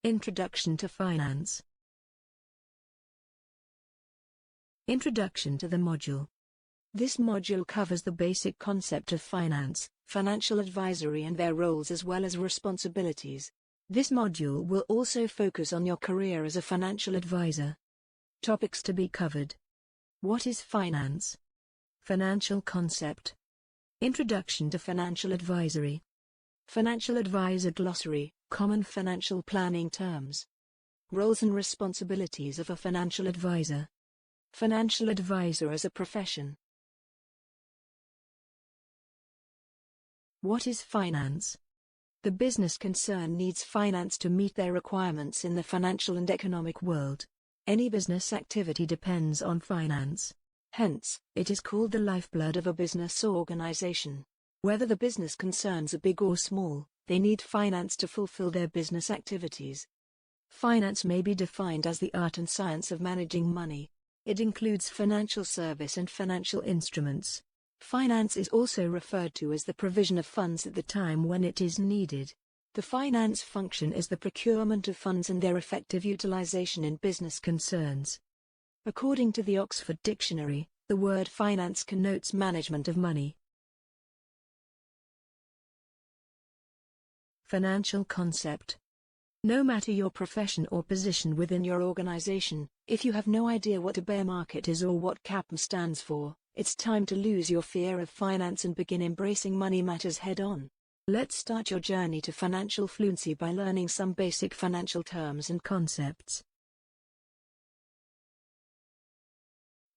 Introduction to finance. Introduction to the module. This module covers the basic concept of finance, financial advisory and their roles as well as responsibilities. This module will also focus on your career as a financial advisor. Topics to be covered. What is finance? Financial concept. Introduction to financial advisory. Financial advisor glossary, common financial planning terms. Roles and responsibilities of a financial advisor. Financial advisor as a profession. What is finance? The business concern needs finance to meet their requirements in the financial and economic world. Any business activity depends on finance. Hence, it is called the lifeblood of a business organization. Whether the business concerns are big or small, they need finance to fulfill their business activities. Finance may be defined as the art and science of managing money. It includes financial service and financial instruments. Finance is also referred to as the provision of funds at the time when it is needed. The finance function is the procurement of funds and their effective utilization in business concerns. According to the Oxford Dictionary, the word finance connotes management of money. Financial concept. No matter your profession or position within your organization, if you have no idea what a bear market is or what CAPM stands for, it's time to lose your fear of finance and begin embracing money matters head-on. Let's start your journey to financial fluency by learning some basic financial terms and concepts.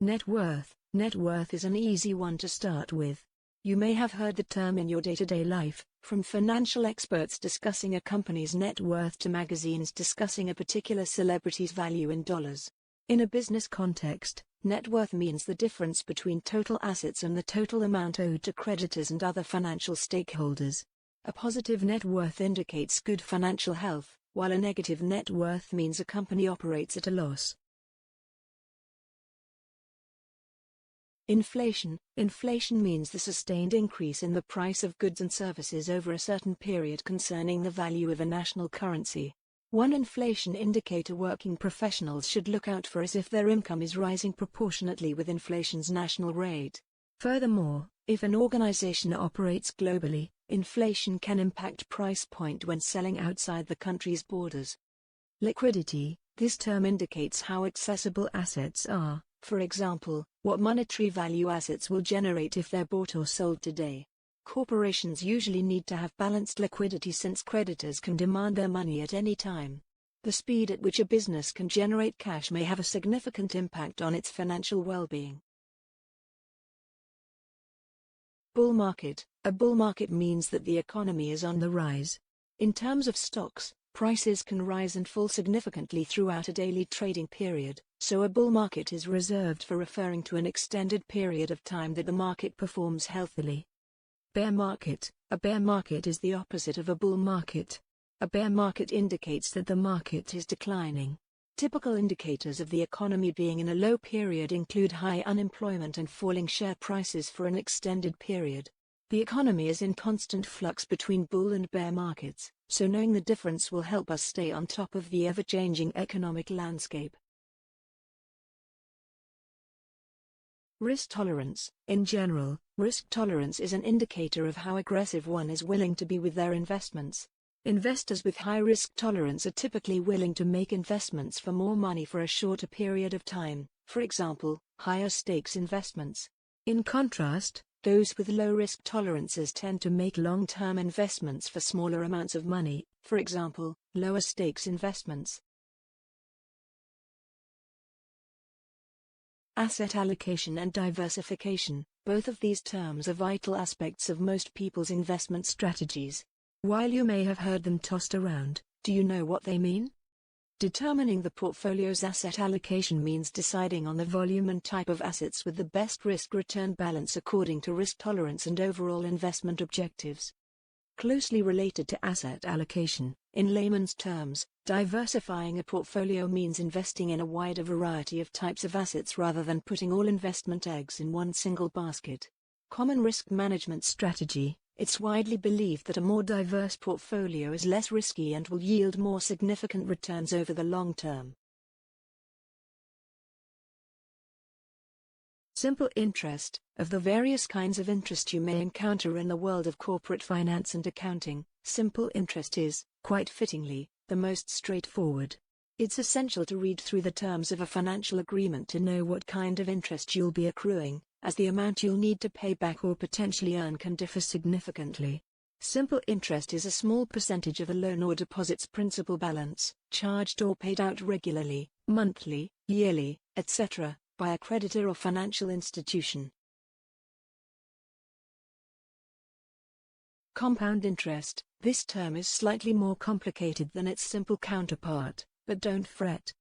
Net worth. Net worth is an easy one to start with. You may have heard the term in your day-to-day life, from financial experts discussing a company's net worth to magazines discussing a particular celebrity's value in dollars. In a business context, net worth means the difference between total assets and the total amount owed to creditors and other financial stakeholders. A positive net worth indicates good financial health, while a negative net worth means a company operates at a loss. Inflation. Inflation means the sustained increase in the price of goods and services over a certain period concerning the value of a national currency. One inflation indicator working professionals should look out for is if their income is rising proportionately with inflation's national rate. Furthermore, if an organization operates globally, inflation can impact price point when selling outside the country's borders. Liquidity. This term indicates how accessible assets are. For example, what monetary value assets will generate if they're bought or sold today. Corporations usually need to have balanced liquidity since creditors can demand their money at any time. The speed at which a business can generate cash may have a significant impact on its financial well-being. Bull market. A bull market means that the economy is on the rise. In terms of stocks, prices can rise and fall significantly throughout a daily trading period, so a bull market is reserved for referring to an extended period of time that the market performs healthily. Bear market. A bear market is the opposite of a bull market. A bear market indicates that the market is declining. Typical indicators of the economy being in a low period include high unemployment and falling share prices for an extended period. The economy is in constant flux between bull and bear markets, so knowing the difference will help us stay on top of the ever-changing economic landscape. Risk tolerance. In general, risk tolerance is an indicator of how aggressive one is willing to be with their investments. Investors with high risk tolerance are typically willing to make investments for more money for a shorter period of time, for example, higher stakes investments. In contrast, those with low risk tolerances tend to make long-term investments for smaller amounts of money, for example, lower stakes investments. Asset allocation and diversification. Both of these terms are vital aspects of most people's investment strategies. While you may have heard them tossed around, do you know what they mean? Determining the portfolio's asset allocation means deciding on the volume and type of assets with the best risk-return balance according to risk tolerance and overall investment objectives. Closely related to asset allocation, in layman's terms, diversifying a portfolio means investing in a wider variety of types of assets rather than putting all investment eggs in one single basket. Common risk management strategy. It's widely believed that a more diverse portfolio is less risky and will yield more significant returns over the long term. Simple interest. Of the various kinds of interest you may encounter in the world of corporate finance and accounting, simple interest is, quite fittingly, the most straightforward. It's essential to read through the terms of a financial agreement to know what kind of interest you'll be accruing, as the amount you'll need to pay back or potentially earn can differ significantly. Simple interest is a small percentage of a loan or deposit's principal balance, charged or paid out regularly, monthly, yearly, etc., by a creditor or financial institution. Compound interest. This term is slightly more complicated than its simple counterpart, but don't fret.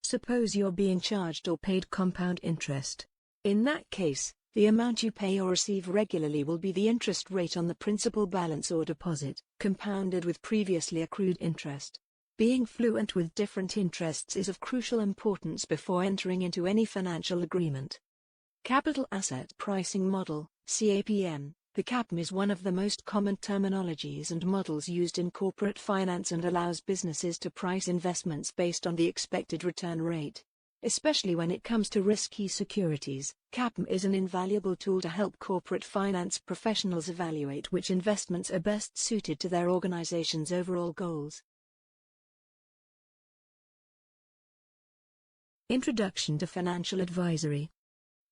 Suppose you're being charged or paid compound interest. In that case, the amount you pay or receive regularly will be the interest rate on the principal balance or deposit, compounded with previously accrued interest. Being fluent with different interests is of crucial importance before entering into any financial agreement. Capital Asset Pricing Model, CAPM. The CAPM is one of the most common terminologies and models used in corporate finance and allows businesses to price investments based on the expected return rate. Especially when it comes to risky securities, CAPM is an invaluable tool to help corporate finance professionals evaluate which investments are best suited to their organization's overall goals. Introduction to Financial Advisory.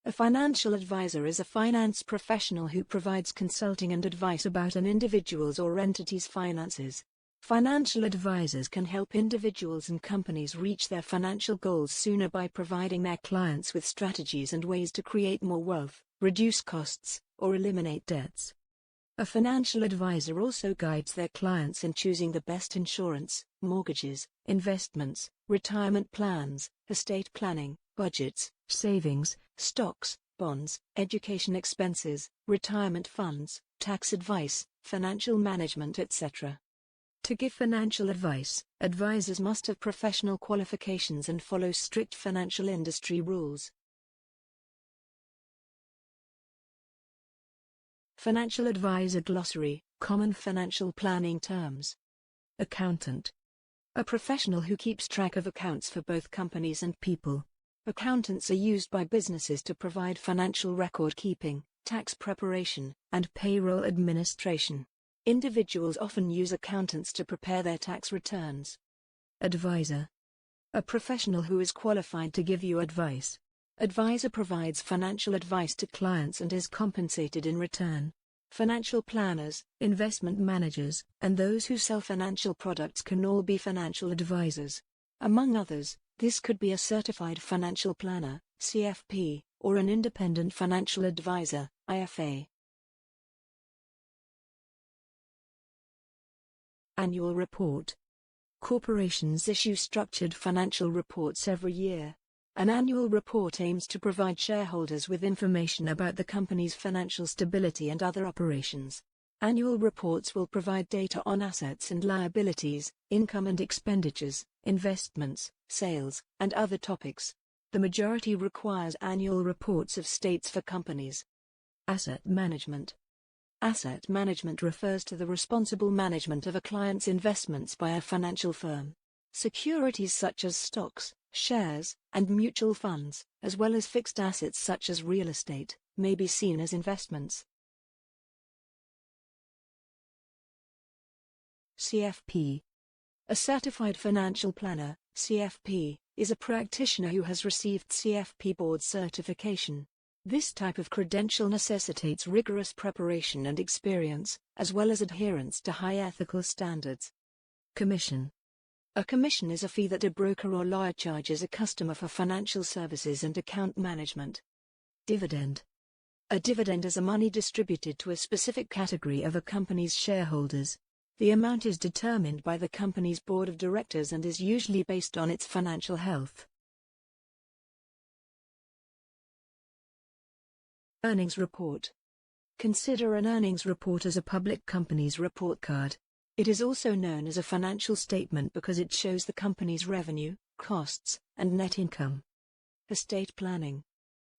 A financial advisor is a finance professional who provides consulting and advice about an individual's or entity's finances. Financial advisors can help individuals and companies reach their financial goals sooner by providing their clients with strategies and ways to create more wealth, reduce costs, or eliminate debts. A financial advisor also guides their clients in choosing the best insurance, mortgages, investments, retirement plans, estate planning, budgets, savings, stocks, bonds, education expenses, retirement funds, tax advice, financial management, etc. To give financial advice, advisors must have professional qualifications and follow strict financial industry rules. Financial Advisor Glossary, Common Financial Planning Terms. Accountant. A professional who keeps track of accounts for both companies and people. Accountants are used by businesses to provide financial record keeping, tax preparation, and payroll administration. Individuals often use accountants to prepare their tax returns. Advisor. A professional who is qualified to give you advice. Advisor provides financial advice to clients and is compensated in return. Financial planners, investment managers, and those who sell financial products can all be financial advisors. Among others, this could be a certified financial planner, CFP, or an independent financial advisor, IFA. Annual Report. Corporations issue structured financial reports every year. An annual report aims to provide shareholders with information about the company's financial stability and other operations. Annual reports will provide data on assets and liabilities, income and expenditures, investments, sales, and other topics. The majority requires annual reports of states for companies. Asset management. Asset management refers to the responsible management of a client's investments by a financial firm. Securities such as stocks, shares, and mutual funds, as well as fixed assets such as real estate, may be seen as investments. CFP. A certified financial planner, CFP, is a practitioner who has received CFP board certification. This type of credential necessitates rigorous preparation and experience, as well as adherence to high ethical standards. Commission. A commission is a fee that a broker or lawyer charges a customer for financial services and account management. Dividend. A dividend is a money distributed to a specific category of a company's shareholders. The amount is determined by the company's board of directors and is usually based on its financial health. Earnings report. Consider an earnings report as a public company's report card. It is also known as a financial statement because it shows the company's revenue, costs, and net income. Estate planning.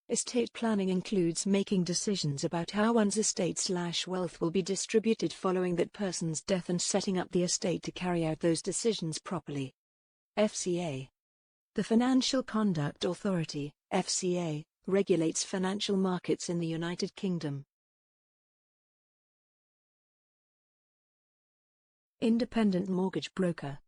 Estate planning includes making decisions about how one's estate/wealth will be distributed following that person's death and setting up the estate to carry out those decisions properly. FCA. The Financial Conduct Authority, FCA, regulates financial markets in the United Kingdom. Independent mortgage broker.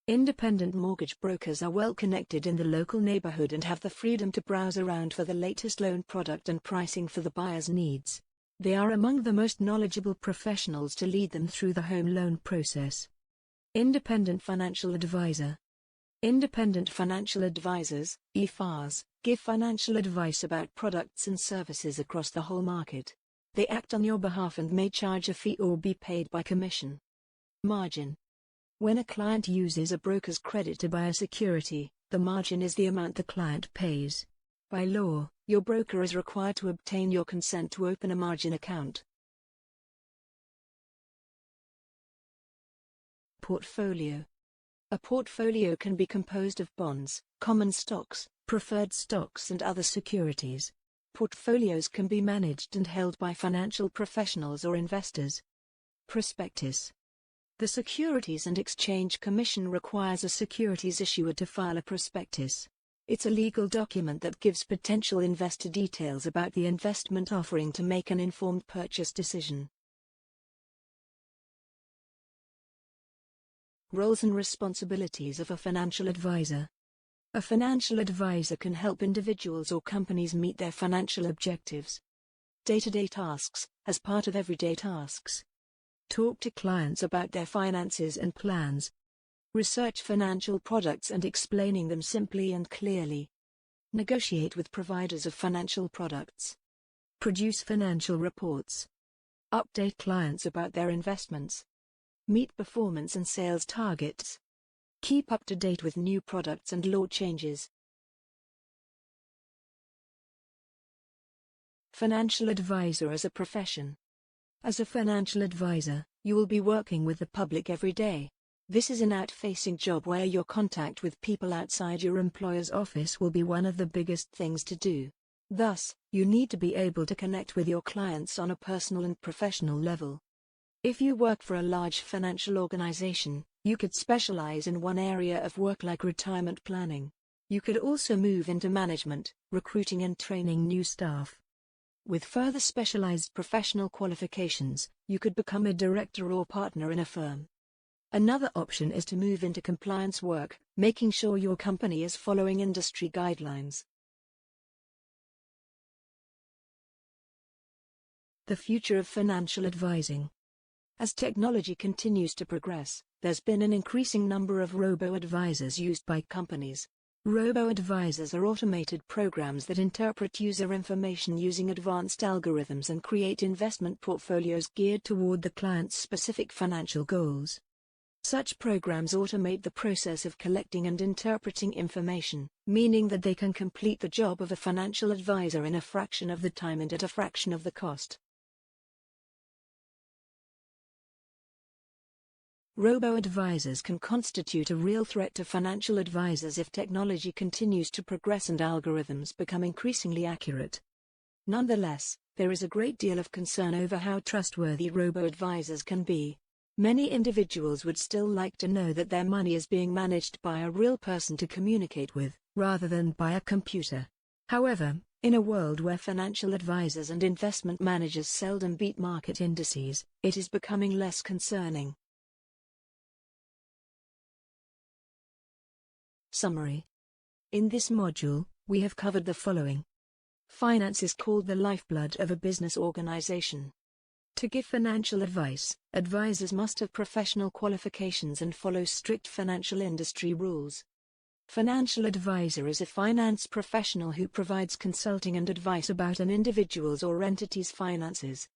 Independent mortgage brokers are well connected in the local neighborhood and have the freedom to browse around for the latest loan product and pricing for the buyer's needs. They are among the most knowledgeable professionals to lead them through the home loan process. Independent financial advisor. Independent financial advisors, IFAs, give financial advice about products and services across the whole market. They act on your behalf and may charge a fee or be paid by commission. Margin. When a client uses a broker's credit to buy a security, the margin is the amount the client pays. By law, your broker is required to obtain your consent to open a margin account. Portfolio. A portfolio can be composed of bonds, common stocks, preferred stocks and other securities. Portfolios can be managed and held by financial professionals or investors. Prospectus. The Securities and Exchange Commission requires a securities issuer to file a prospectus. It's a legal document that gives potential investor details about the investment offering to make an informed purchase decision. Roles and responsibilities of a financial advisor. A financial advisor can help individuals or companies meet their financial objectives. Day-to-day tasks, as part of everyday tasks. Talk to clients about their finances and plans. Research financial products and explaining them simply and clearly. Negotiate with providers of financial products. Produce financial reports. Update clients about their investments. Meet performance and sales targets. Keep up to date with new products and law changes. Financial advisor as a profession. As a financial advisor, you will be working with the public every day. This is an out-facing job where your contact with people outside your employer's office will be one of the biggest things to do. Thus, you need to be able to connect with your clients on a personal and professional level. If you work for a large financial organization, you could specialize in one area of work like retirement planning. You could also move into management, recruiting and training new staff. With further specialized professional qualifications, you could become a director or partner in a firm. Another option is to move into compliance work, making sure your company is following industry guidelines. The future of financial advising. As technology continues to progress, there's been an increasing number of robo-advisors used by companies. Robo-advisors are automated programs that interpret user information using advanced algorithms and create investment portfolios geared toward the client's specific financial goals. Such programs automate the process of collecting and interpreting information, meaning that they can complete the job of a financial advisor in a fraction of the time and at a fraction of the cost. Robo-advisors can constitute a real threat to financial advisors if technology continues to progress and algorithms become increasingly accurate. Nonetheless, there is a great deal of concern over how trustworthy robo-advisors can be. Many individuals would still like to know that their money is being managed by a real person to communicate with, rather than by a computer. However, in a world where financial advisors and investment managers seldom beat market indices, it is becoming less concerning. Summary. In this module, we have covered the following. Finance is called the lifeblood of a business organization. To give financial advice, advisors must have professional qualifications and follow strict financial industry rules. Financial advisor is a finance professional who provides consulting and advice about an individual's or entity's finances.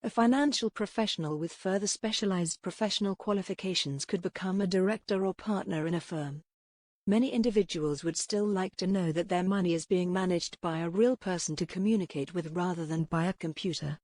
A financial professional with further specialized professional qualifications could become a director or partner in a firm. Many individuals would still like to know that their money is being managed by a real person to communicate with rather than by a computer.